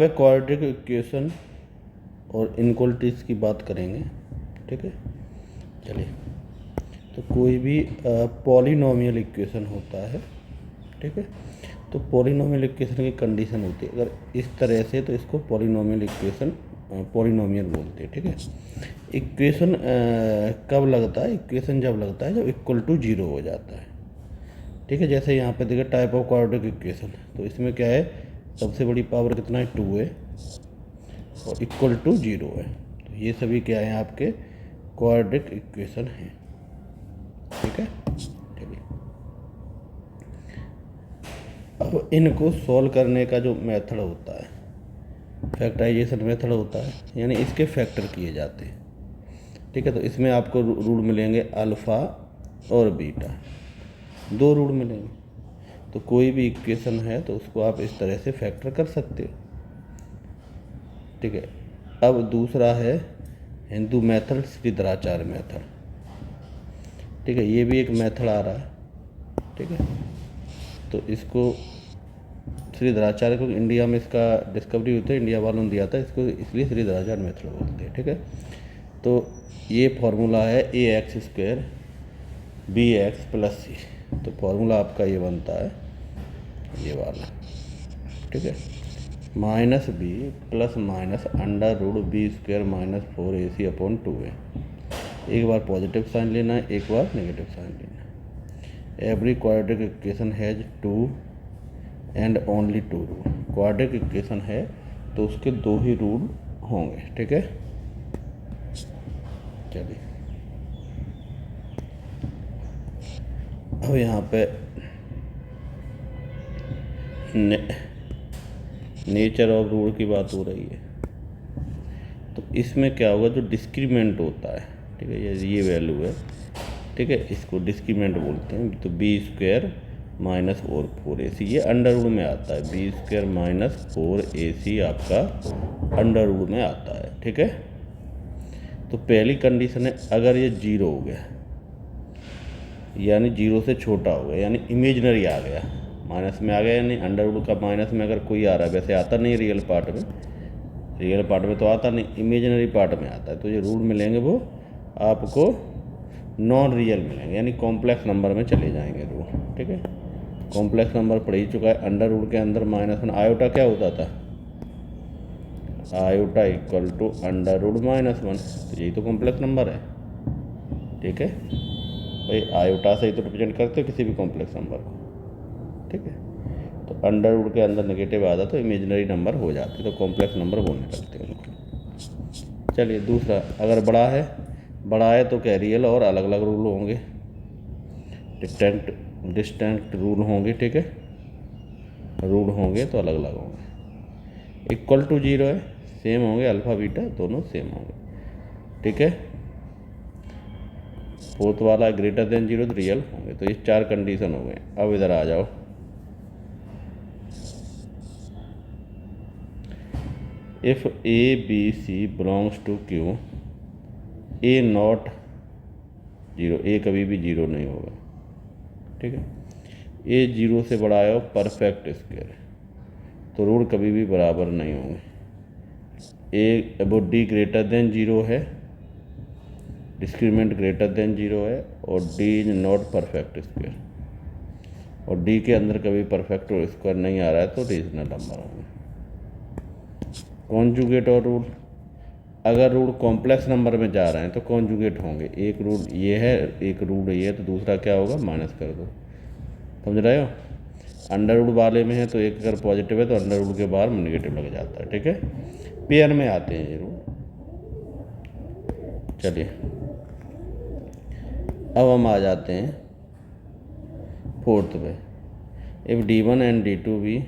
पे quadratic equation और inequalities की बात करेंगे, ठीक है। चलिए, तो कोई भी पॉलिनोमियल इक्वेशन होता है, ठीक है, तो पॉलिनोमियल इक्वेशन की कंडीशन होती है अगर इस तरह से, तो इसको पॉलिनोमियल इक्वेशन पॉलिनोमियल बोलते हैं, ठीक है। इक्वेशन कब लगता है? इक्वेशन जब लगता है जब इक्वल टू जीरो हो जाता है, ठीक है। जैसे यहाँ पे देखिए टाइप ऑफ क्वाड्रेटिक इक्वेशन, तो इसमें क्या है, सबसे बड़ी पावर कितना है, 2 है, और इक्वल टू जीरो है। तो ये सभी क्या है आपके क्वाड्रेटिक इक्वेशन हैं, ठीक है। चलिए, अब इनको सॉल्व करने का जो मेथड होता है, फैक्टराइजेशन मेथड होता है, यानी इसके फैक्टर किए जाते हैं, ठीक है। तो इसमें आपको रूल मिलेंगे अल्फ़ा और बीटा, 2 रूल मिलेंगे। तो कोई भी इक्वेशन है तो उसको आप इस तरह से फैक्टर कर सकते हो, ठीक है। अब दूसरा है हिंदू मेथड, श्रीधराचार्य मेथड, ठीक है। ये भी एक मेथड आ रहा है, ठीक है। तो इसको श्रीधराचार्य को इंडिया में इसका डिस्कवरी हुई थी, इंडिया वालों ने दिया था इसको, इसलिए श्रीधराचार्य मेथड बोलते हैं, ठीक है। तो ये फॉर्मूला है ax² bx + c। तो फॉर्मूला आपका ये बनता है ये वाला, ठीक है, -b + -√b² - 4ac/2a। एक बार पॉजिटिव साइन लेना है, एक बार नेगेटिव साइन लेना है। Every quadratic equation has 2 and only 2 rule. Quadratic equation है तो उसके 2 ही रूल होंगे, ठीक है। चलिए, अब यहाँ पे नेचर ऑफ रूल की बात हो रही है। तो इसमें क्या होगा, जो डिस्क्रीमेंट होता है, ठीक है, ये वैल्यू है, ठीक है, इसको डिस्क्रीमेंट बोलते हैं। तो b² - 4ac ये अंडर रूल में आता है, b² - 4ac आपका अंडर रूल में आता है, ठीक है। तो पहली कंडीशन है अगर ये 0 हो गया, यानी 0 से छोटा हो गया, यानी इमेजनरी आ गया, माइनस में आ गया, यानी अंडर रूल का माइनस में अगर कोई आ रहा है, वैसे आता नहीं रियल पार्ट में, रियल पार्ट में तो आता नहीं, इमेजनरी पार्ट में आता है, तो ये रूल मिलेंगे वो आपको नॉन रियल मिलेंगे, यानी कॉम्प्लेक्स नंबर में चले जाएंगे रूल, ठीक है। कॉम्प्लेक्स नंबर पढ़ ही चुका है, अंडर रूल के अंदर -1 आयोटा क्या होता था, iota equal to under root -1, तो यही तो कॉम्प्लेक्स नंबर है, ठीक है भाई। आयोटा से ही तो रिप्रेजेंट करते हो किसी भी कॉम्प्लेक्स नंबर को, ठीक है। तो अंडर रूल के अंदर नेगेटिव आता तो इमेजिनरी नंबर हो जाते, तो कॉम्प्लेक्स नंबर बोलने लगते हैं उनको। चलिए, दूसरा अगर बड़ा है तो क्या रियल और अलग अलग रूल होंगे, डिस्टिंक्ट रूल होंगे, ठीक है, रूल होंगे तो अलग अलग होंगे। इक्वल टू 0 है, सेम होंगे, अल्फ़ा बीटा दोनों सेम होंगे, ठीक है। फोर्थ वाला ग्रेटर देन 0 तो रियल होंगे। तो ये 4 कंडीशन हो गए। अब इधर आ जाओ, if ABC belongs to Q, A not 0, A कभी भी 0 नहीं होगा, ठीक है। A 0 से बड़ा है और परफेक्ट स्क्वायर है, तो रूल कभी भी बराबर नहीं होंगे। A अब D ग्रेटर देन 0 है, डिस्क्रीमेंट ग्रेटर देन 0 है, और D is not perfect square, और D के अंदर कभी परफेक्ट स्क्वायर नहीं आ रहा है, तो रीजनल नंबर होंगे। कॉन्जुगेट और रूल, अगर रूल कॉम्प्लेक्स नंबर में जा रहे हैं तो कॉन्जुगेट होंगे। एक रूल ये है, एक रूल ये है, तो दूसरा क्या होगा, माइनस कर दो, समझ रहे हो। अंडर रूल वाले में है तो एक अगर पॉजिटिव है तो अंडर रूल के बाहर नेगेटिव लग जाता है, ठीक है। पेयर में आते हैं ये रूल। चलिए, अब हम आ जाते हैं फोर्थ पे, इफ़ D1 एंड D2 भी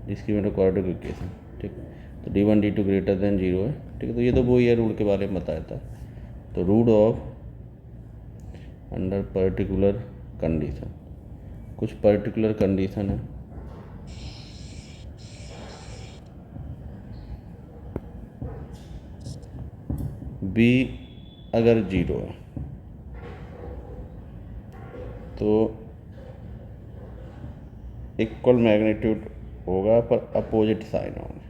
डिस्क्रीमेंट क्वाड्रेटिक इक्वेशन, ठीक है। तो D1 D2 ग्रेटर देन 0 है, ठीक है। तो ये तो वही है, रूल के बारे में बताया था। तो rule of under particular condition, कुछ पर्टिकुलर कंडीशन है, B अगर 0 है तो इक्वल मैग्नीट्यूड होगा पर अपोजिट साइन होंगे,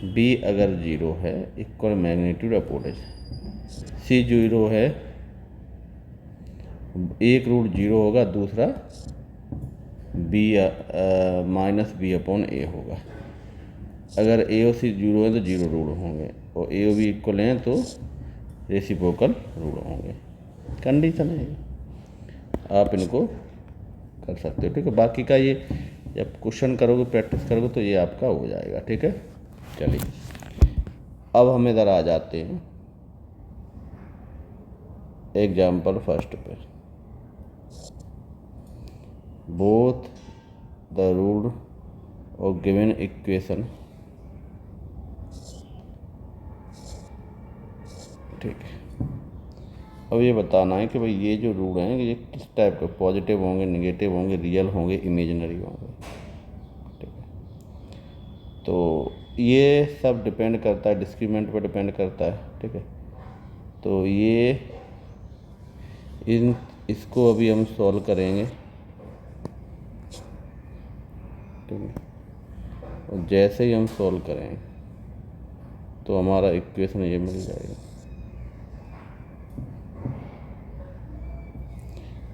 बी अगर जीरो है इक्वल मैग्नीट्यूड अपोजिट, सी जीरो है, एक रूट जीरो होगा, दूसरा बी माइनस बी अपॉन ए होगा। अगर ए और सी जीरो है तो जीरो रूट होंगे, और ए और बी इक्वल हैं तो रेसिप्रोकल रूट होंगे। कंडीशन है, आप इनको कर सकते हो। ठीक है, बाकी का ये जब क्वेश्चन करोगे, प्रैक्टिस करोगे तो ये आपका हो जाएगा। ठीक है, चलिए अब हम इधर आ जाते हैं एग्जाम्पल फर्स्ट पे। Both the root of given equation, ठीक है। अब ये बताना है कि भाई ये जो रूट हैं ये किस टाइप के, पॉजिटिव होंगे, नेगेटिव होंगे, रियल होंगे, इमेजिनरी होंगे। ठीक है, तो ये सब डिपेंड करता है, डिस्क्रीमेंट पर डिपेंड करता है। ठीक है, तो ये इसको अभी हम सॉल्व करेंगे। ठीक है, और जैसे ही हम सॉल्व करेंगे तो हमारा इक्वेशन ये मिल जाएगा।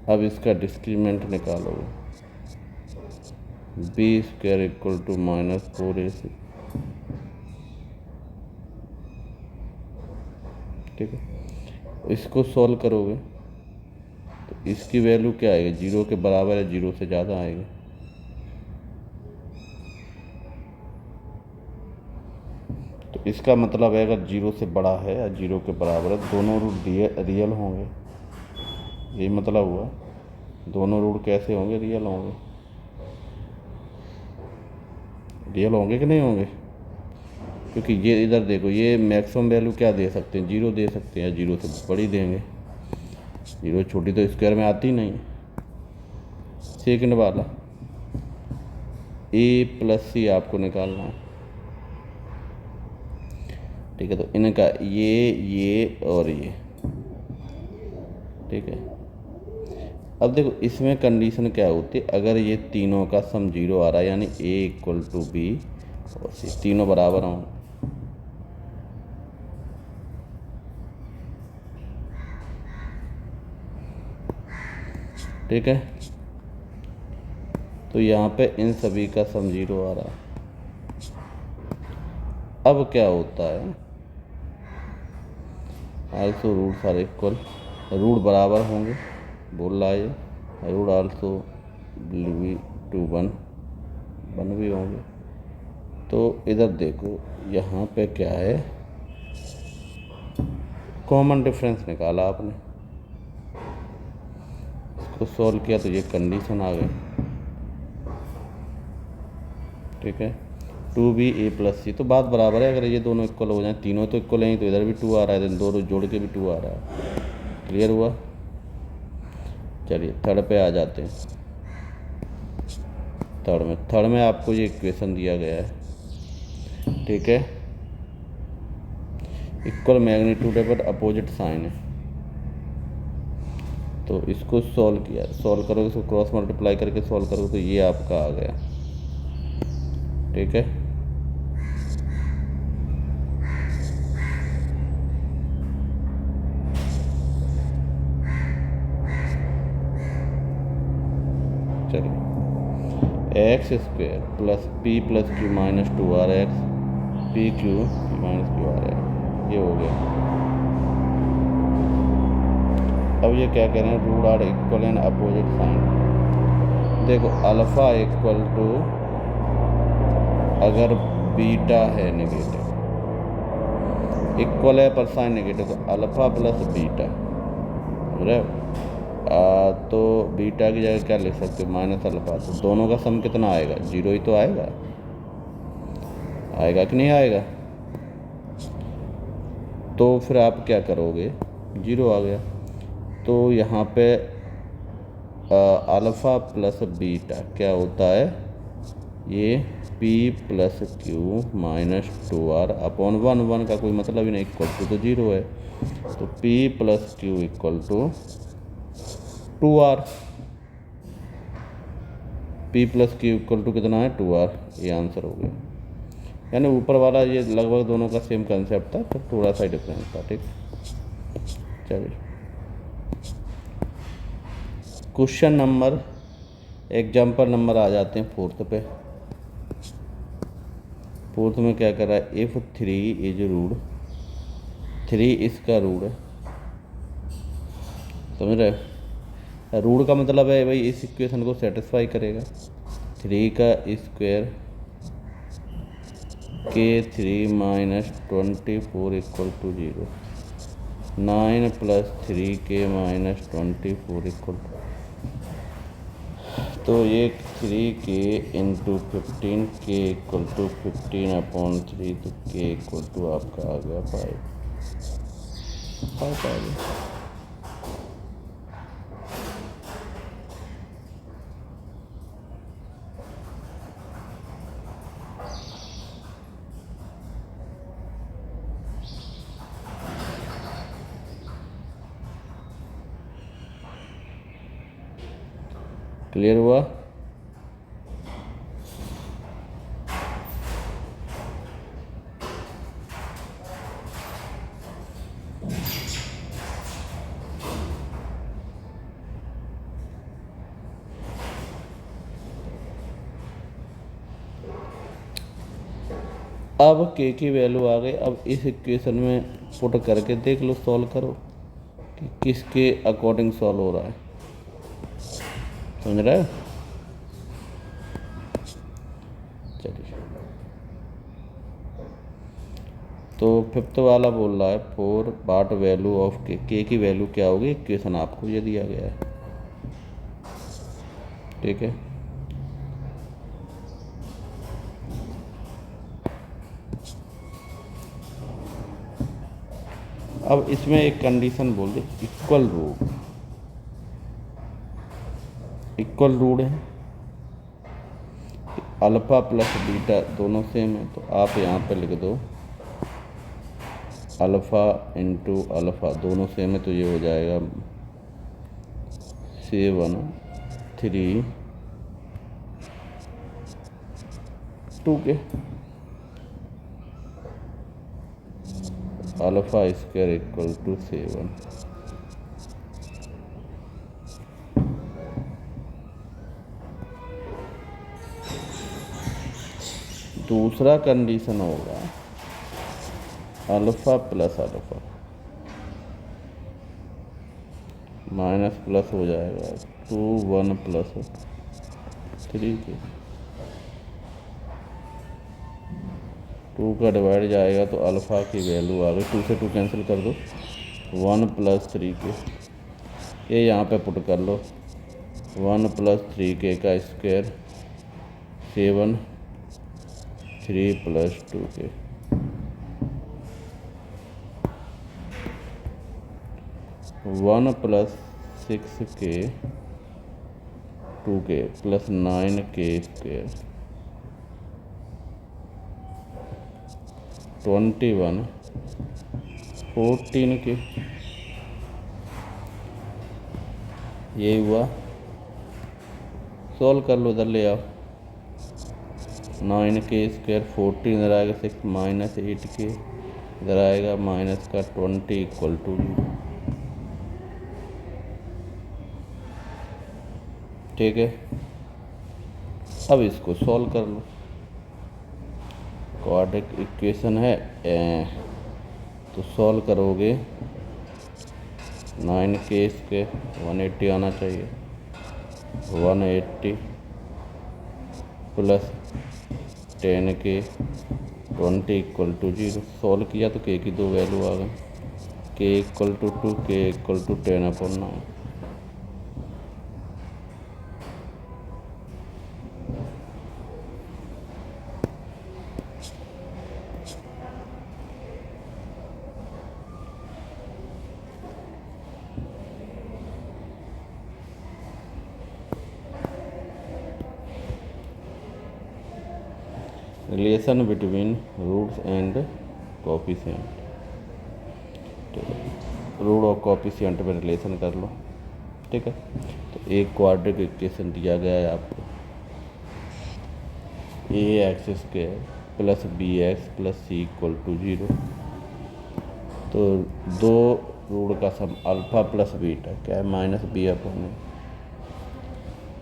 अब इसका डिस्क्रीमेंट निकालोगे, B square equal to minus 4ac। ठीक है, इसको सॉल्व करोगे तो इसकी वैल्यू क्या आएगी, जीरो के बराबर है, जीरो से ज़्यादा आएगी। तो इसका मतलब है अगर जीरो से बड़ा है या जीरो के बराबर है, दोनों रूट रियल होंगे। यही मतलब हुआ, दोनों रूट कैसे होंगे, रियल होंगे। रियल होंगे कि नहीं होंगे, क्योंकि ये इधर देखो, ये मैक्सिमम वैल्यू क्या दे सकते हैं, जीरो दे सकते हैं, या जीरो से बड़ी देंगे। जीरो छोटी तो स्क्वायर में आती नहीं। सेकंड वाला ए प्लस सी आपको निकालना है। ठीक है, तो इनका ये और ये। ठीक है, अब देखो इसमें कंडीशन क्या होती है, अगर ये तीनों का सम जीरो आ रहा है, यानी ए इक्वल टू बी और सी तीनों बराबर हों। ठीक है, तो यहाँ पे इन सभी का सम जीरो आ रहा है। अब क्या होता है, also roots are equal, root बराबर होंगे बोल रहा है ये, root also will be two one भी होंगे। तो इधर देखो यहाँ पे क्या है, कॉमन डिफरेंस निकाला आपने, इसको सॉल्व किया तो ये कंडीशन आ गई। ठीक है, 2b a प्लस सी, तो बात बराबर है। अगर ये दोनों इक्वल हो जाए, तीनों तो इक्वल हैं, तो इधर भी 2 आ रहा है, दोनों जोड़ के भी 2 आ रहा है। क्लियर हुआ। चलिए थर्ड पे आ जाते हैं। थर्ड में आपको ये इक्वेशन दिया गया है। ठीक है, इक्वल मैग्नीट्यूड है बट अपोजिट साइन है, तो इसको सॉल्व किया, सॉल्व करोगे, इसको क्रॉस मल्टीप्लाई करके सॉल्व करोगे तो ये आपका आ गया। ठीक है, चलिए X square plus P plus Q minus 2rx P Q minus Q R X, ये हो गया। अब ये क्या कह रहे हैं, root are equal and opposite sign. देखो अल्फ़ा इक्वल टू, अगर बीटा है नेगेटिव, इक्वल है पर साइन नेगेटिव, तो अल्फ़ा प्लस बीटा, समझ रहे हो। तो बीटा की जगह क्या लिख सकते हो, माइनस अल्फ़ा। तो दोनों का सम कितना आएगा, जीरो ही तो आएगा, आएगा कि नहीं आएगा। तो फिर आप क्या करोगे, जीरो आ गया, तो यहाँ पे अल्फ़ा प्लस बीटा क्या होता है, ये p plus Q minus 2r upon 1 का कोई मतलब ही नहीं, इक्वल टू तो जीरो है, तो p plus Q equal to 2r, p plus Q equal to कितना है 2r, ये आंसर हो गया। यानी ऊपर वाला ये लगभग दोनों का सेम कंसेप्ट था, तो थोड़ा सा डिफरेंस था। ठीक, चलिए क्वेश्चन नंबर, एग्जाम्पल नंबर आ जाते हैं फोर्थ पे। फोर्थ में क्या कर रहा है, इफ़ 3 इज रूट, 3 इसका रूट है, समझ रहे। रूट का मतलब है भाई इस इक्वेशन को सेटिस्फाई करेगा। 3 का स्क्वायर के 3 माइनस 24 इक्वल टू 0, 9 प्लस 3 के माइनस 24 इक्वल टू, तो ये 3 के इंटू 15 के इक्वल टू 15/3, तो के इक्वल टू आपका आ गया 5 आ गया। क्लियर हुआ? अब के की वैल्यू आ गई। अब इस इक्वेशन में पुट करके देख लो, सॉल्व करो कि किसके अकॉर्डिंग सॉल्व हो रहा है, समझ रहा है। चलिए, तो फिफ्थ वाला बोल रहा है फॉर वाट वैल्यू ऑफ के की वैल्यू क्या होगी, इक्वेशन आपको ये दिया गया है। ठीक है, अब इसमें एक कंडीशन बोल दे, इक्वल रूट है, अल्फ़ा प्लस बीटा दोनों सेम है, तो आप यहाँ पे लिख दो अल्फ़ा इंटू अल्फ़ा दोनों सेम है, तो ये हो जाएगा 7 3 2 के अल्फ़ा स्क्वायर इक्वल टू 7। दूसरा कंडीशन होगा alpha plus alpha, minus plus हो जाएगा 2 1 प्लस 3 के, 2 का डिवाइड जाएगा तो अल्फ़ा की वैल्यू आ गई, 2 से 2 कैंसिल कर दो, 1 प्लस 3 के, ये यहाँ पे पुट कर लो, 1 प्लस 3 के का स्क्वायर 7 3 प्लस 2 के, 1 प्लस 6 के 2 के प्लस 9 के स्क्वायर 21 14 के, ये हुआ। सॉल्व कर लो, इधर ले आओ, 9 के स्क्वायर 14 इधर आएगा 6 माइनस 8 के इधर आएगा माइनस का 20 इक्वल टू 0। ठीक है, अब इसको सॉल्व कर लो। क्वाड्रेटिक इक्वेशन है तो सॉल्व करोगे 9 के स्क्वायर 180 आना चाहिए, 180 प्लस 10 के 20 इक्वल टू 0। सॉल्व किया तो के की दो वैल्यू आ गई, के equal to 2, K equal to 10/9। Relation between roots and coefficient, root और कोफिशिएंट में रिलेशन कर लो। ठीक है, तो एक क्वाड्रेटिक इक्वेशन दिया गया है आपको, a x square plus b x plus c equal to 0। तो दो रूट का सम अल्फ़ा प्लस बीटा क्या है, माइनस बी अपॉन ए।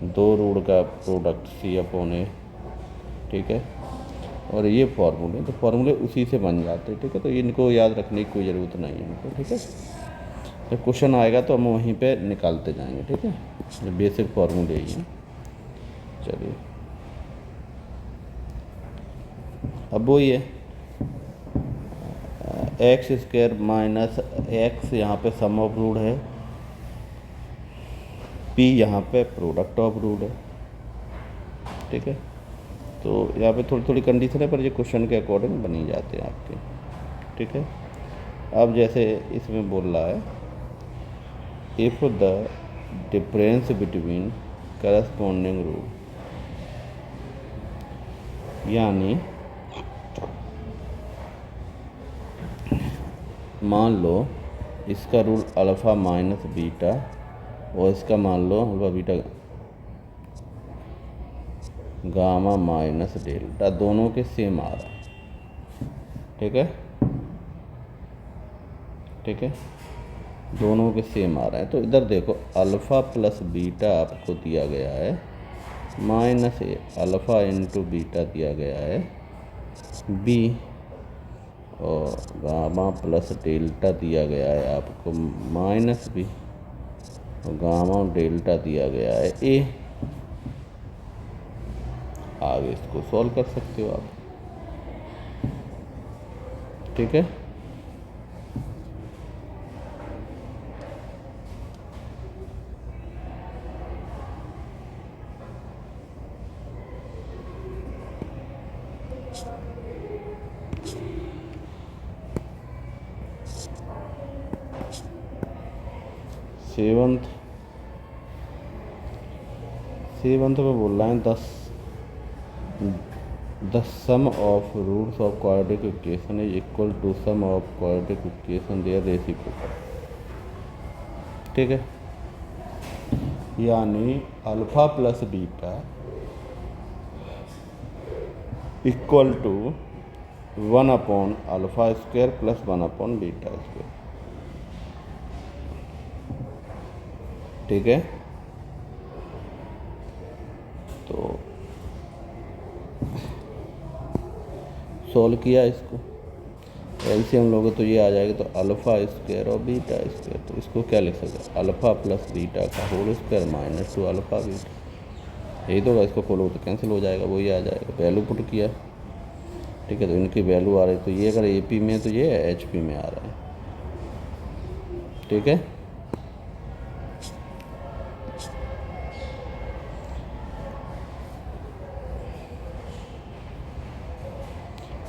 दो रूट का प्रोडक्ट सी अपॉन ए, ठीक है। और ये फार्मूले, तो फार्मूले उसी से बन जाते हैं, ठीक है। तो इनको याद रखने की कोई ज़रूरत नहीं है इनको, ठीक है। जब क्वेश्चन आएगा तो हम वहीं पे निकालते जाएंगे, ठीक है। ये बेसिक फार्मूले ही हैं। चलिए अब वो ये एक्स स्क्वायर माइनस एक्स, यहाँ पे सम ऑफ रूट है, पी यहाँ पे प्रोडक्ट ऑफ रूट है, ठीक है। तो यहाँ पे थोड़ी थोड़ी कंडीशन है, पर ये क्वेश्चन के अकॉर्डिंग बनी जाते हैं आपके, ठीक है। अब जैसे इसमें बोल रहा है if the difference between corresponding root, यानी मान लो इसका रूट अल्फ़ा माइनस बीटा और इसका मान लो alpha beta gamma minus delta, दोनों के सेम आ रहा है, ठीक है, ठीक है। दोनों के सेम आ रहे हैं। तो इधर देखो अल्फ़ा प्लस बीटा आपको दिया गया है, माइनस अल्फ़ा इंटू बीटा दिया गया है बी, और गामा प्लस डेल्टा दिया गया है आपको माइनस बी, और गामा डेल्टा दिया गया है ए। आगे इसको सॉल्व कर सकते हो आप, ठीक है। सेवंथ में बोल रहा है the sum of roots of quadratic equation is equal to sum of quadratic equation their reciprocal, ठीक है। यानी alpha plus beta equal to 1 upon alpha square plus 1 upon beta square, ठीक है। तो सॉल्व किया इसको, एलसीएम लोगे तो ये आ जाएगा, तो अल्फ़ा स्क्वायर और बीटा स्क्वायर, तो इसको क्या लिख सकते हैं, अल्फ़ा प्लस बीटा का whole square minus 2 alpha beta, यही तो होगा। इसको खोलो तो कैंसिल हो जाएगा, वही आ जाएगा। वैल्यू पुट किया, ठीक है। तो इनकी वैल्यू आ रही, तो ये अगर एपी में तो ये एचपी में आ रहा है, ठीक है।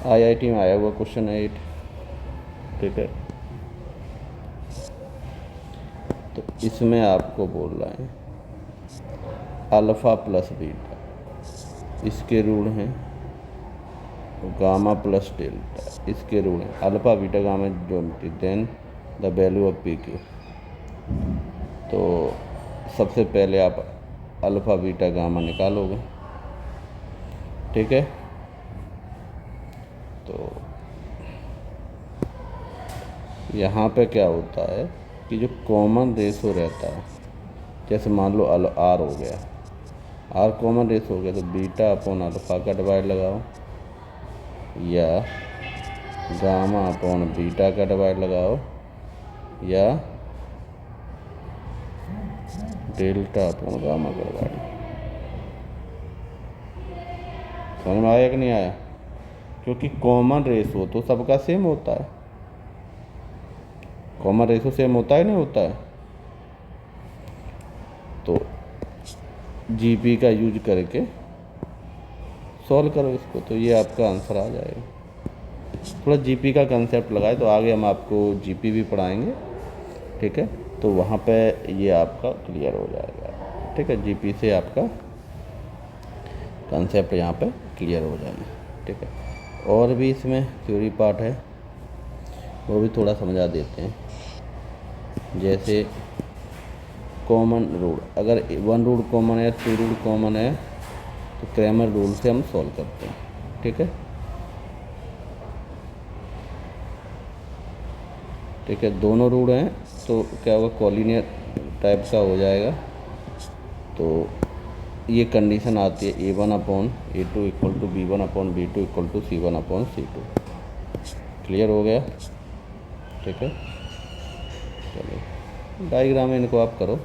आईआईटी में आया हुआ क्वेश्चन 8, ठीक है। तो इसमें आपको बोल रहा है अल्फ़ा प्लस बीटा, इसके रूट हैं गामा प्लस डेल्टा, इसके रूट हैं alpha beta gamma geometry, then the value of P Q. तो सबसे पहले आप अल्फ़ा बीटा गामा निकालोगे, ठीक है। तो यहाँ पे क्या होता है कि जो कॉमन रेशो रहता है, जैसे मान लो आर हो गया, आर कॉमन रेशो हो गया, तो बीटा अपॉन अल्फ़ा का डिवाइड लगाओ, या गामा अपॉन बीटा का डिवाइड लगाओ, या डेल्टा अपॉन गामा का डिवाइड। समझ में आया कि नहीं आया? क्योंकि कॉमन रेशो तो सबका सेम होता है, कॉमन रेशो सेम होता है नहीं होता है। तो जीपी का यूज करके सॉल्व करो इसको, तो ये आपका आंसर आ जाएगा। थोड़ा जीपी का कंसेप्ट लगाए, तो आगे हम आपको जीपी भी पढ़ाएंगे, ठीक है। तो वहाँ पे ये आपका क्लियर हो जाएगा, ठीक है। जीपी से आपका कंसेप्ट यहाँ पे क्लियर हो जाएगा, ठीक है। और भी इसमें थ्योरी पार्ट है, वो भी थोड़ा समझा देते हैं। जैसे कॉमन रूल, अगर 1 रूल कॉमन है, 2 रूल कॉमन है, तो क्रैमर रूल से हम सॉल्व करते हैं, ठीक है। ठीक है, दोनों रूल हैं तो क्या होगा, कॉलिनियर टाइप का हो जाएगा। तो ये कंडीशन आती है A1/A2 equal to B1/B2 equal to C1/C2। Clear हो गया? ठीक है, चलो डायग्राम इनको आप करो।